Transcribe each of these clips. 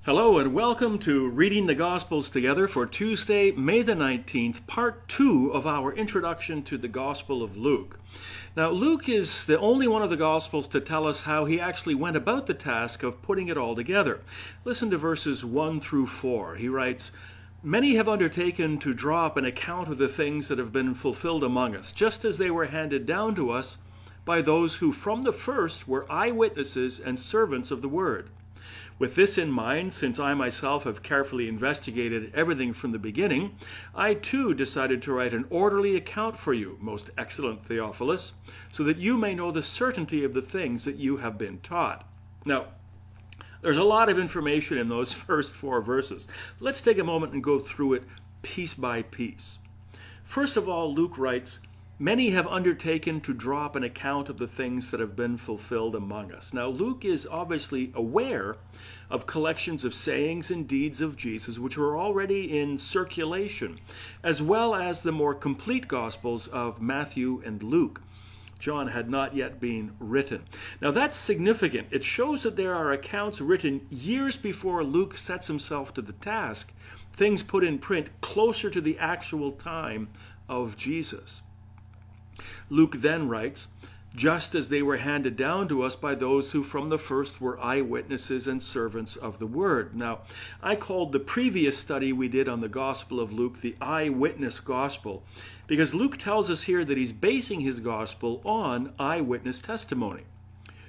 Hello and welcome to Reading the Gospels Together for Tuesday, May the 19th, part 2 of our introduction to the Gospel of Luke. Now, Luke is the only one of the Gospels to tell us how he actually went about the task of putting it all together. Listen to verses 1 through 4. He writes, "Many have undertaken to draw up an account of the things that have been fulfilled among us, just as they were handed down to us by those who from the first were eyewitnesses and servants of the word. With this in mind, since I myself have carefully investigated everything from the beginning, I too decided to write an orderly account for you, most excellent Theophilus, so that you may know the certainty of the things that you have been taught." Now, there's a lot of information in those first 4 verses. Let's take a moment and go through it piece by piece. First of all, Luke writes, "Many have undertaken to draw up an account of the things that have been fulfilled among us." Now, Luke is obviously aware of collections of sayings and deeds of Jesus which were already in circulation, as well as the more complete Gospels of Matthew and Luke. John had not yet been written. Now, that's significant. It shows that there are accounts written years before Luke sets himself to the task, things put in print closer to the actual time of Jesus. Luke then writes, "Just as they were handed down to us by those who from the first were eyewitnesses and servants of the word." Now, I called the previous study we did on the Gospel of Luke the eyewitness gospel, because Luke tells us here that he's basing his gospel on eyewitness testimony.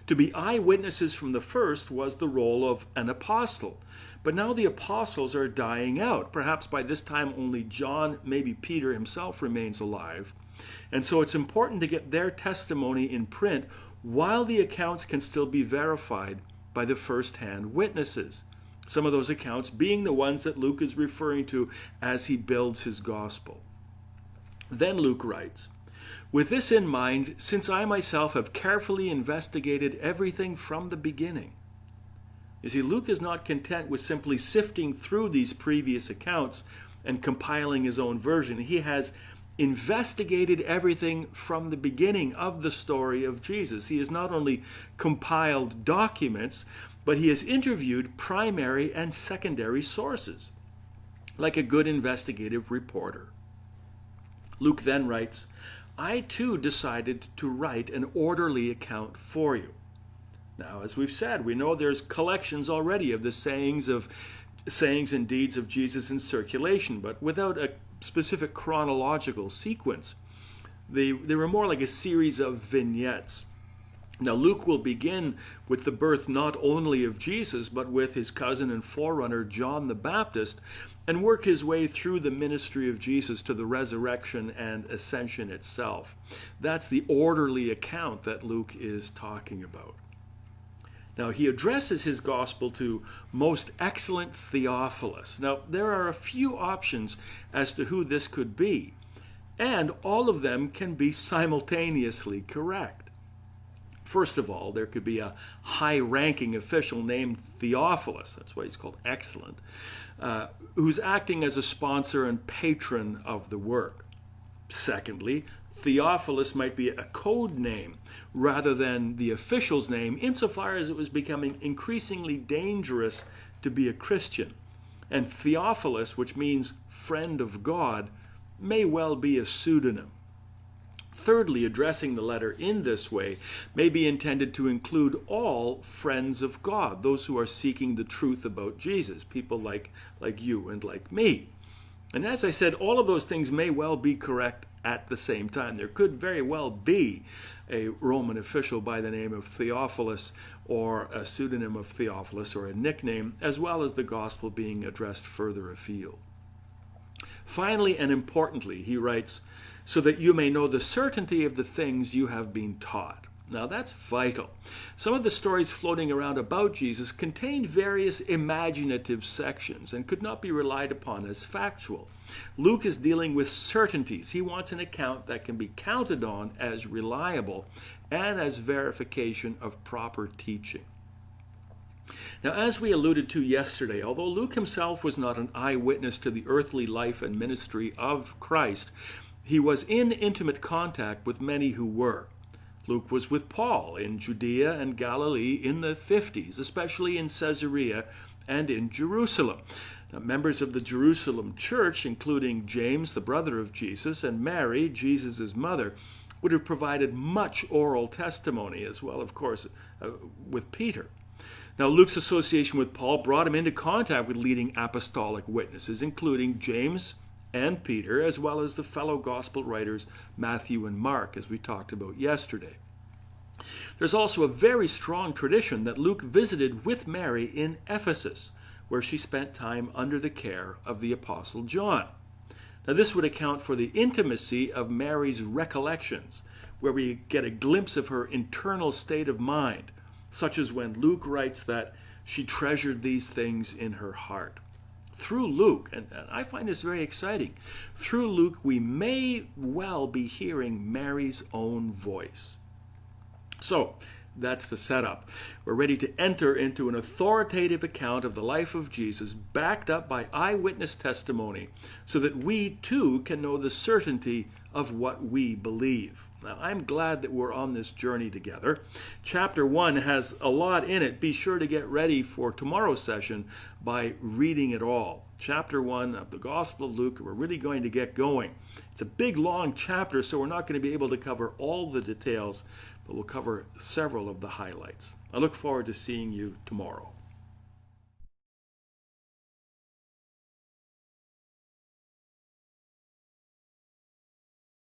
To be eyewitnesses from the first was the role of an apostle. But now the apostles are dying out. Perhaps by this time only John, maybe Peter himself remains alive. And so it's important to get their testimony in print while the accounts can still be verified by the first-hand witnesses. Some of those accounts being the ones that Luke is referring to as he builds his gospel. Then Luke writes, "With this in mind, since I myself have carefully investigated everything from the beginning." You see, Luke is not content with simply sifting through these previous accounts and compiling his own version. He has investigated everything from the beginning of the story of Jesus. He has not only compiled documents, but he has interviewed primary and secondary sources, like a good investigative reporter. Luke then writes, "I too decided to write an orderly account for you." Now, as we've said, we know there's collections already of the sayings and deeds of Jesus in circulation, but without a specific chronological sequence. They were more like a series of vignettes. Now, Luke will begin with the birth not only of Jesus, but with his cousin and forerunner John the Baptist, and work his way through the ministry of Jesus to the resurrection and ascension itself. That's the orderly account that Luke is talking about. Now, he addresses his gospel to most excellent Theophilus. Now, there are a few options as to who this could be, and all of them can be simultaneously correct. First of all, there could be a high-ranking official named Theophilus, that's why he's called excellent, who's acting as a sponsor and patron of the work. Secondly, Theophilus might be a code name rather than the official's name, insofar as it was becoming increasingly dangerous to be a Christian. And Theophilus, which means friend of God, may well be a pseudonym. Thirdly, addressing the letter in this way may be intended to include all friends of God, those who are seeking the truth about Jesus, people like you and like me. And as I said, all of those things may well be correct at the same time. There could very well be a Roman official by the name of Theophilus, or a pseudonym of Theophilus, or a nickname, as well as the gospel being addressed further afield. Finally and importantly, he writes, "so that you may know the certainty of the things you have been taught." Now, that's vital. Some of the stories floating around about Jesus contained various imaginative sections and could not be relied upon as factual. Luke is dealing with certainties. He wants an account that can be counted on as reliable and as verification of proper teaching. Now, as we alluded to yesterday, although Luke himself was not an eyewitness to the earthly life and ministry of Christ, he was in intimate contact with many who were. Luke was with Paul in Judea and Galilee in the 50s, especially in Caesarea and in Jerusalem. Now, members of the Jerusalem church, including James, the brother of Jesus, and Mary, Jesus' mother, would have provided much oral testimony, as well, of course, with Peter. Now, Luke's association with Paul brought him into contact with leading apostolic witnesses, including James and Peter, as well as the fellow gospel writers Matthew and Mark, as we talked about yesterday. There's also a very strong tradition that Luke visited with Mary in Ephesus, where she spent time under the care of the Apostle John. Now, this would account for the intimacy of Mary's recollections, where we get a glimpse of her internal state of mind, such as when Luke writes that she treasured these things in her heart. Through Luke, and I find this very exciting, through Luke we may well be hearing Mary's own voice. So, that's the setup. We're ready to enter into an authoritative account of the life of Jesus, backed up by eyewitness testimony, so that we too can know the certainty of what we believe. Now, I'm glad that we're on this journey together. Chapter 1 has a lot in it. Be sure to get ready for tomorrow's session by reading it all. Chapter 1 of the Gospel of Luke, we're really going to get going. It's a big, long chapter, so we're not going to be able to cover all the details, but we'll cover several of the highlights. I look forward to seeing you tomorrow.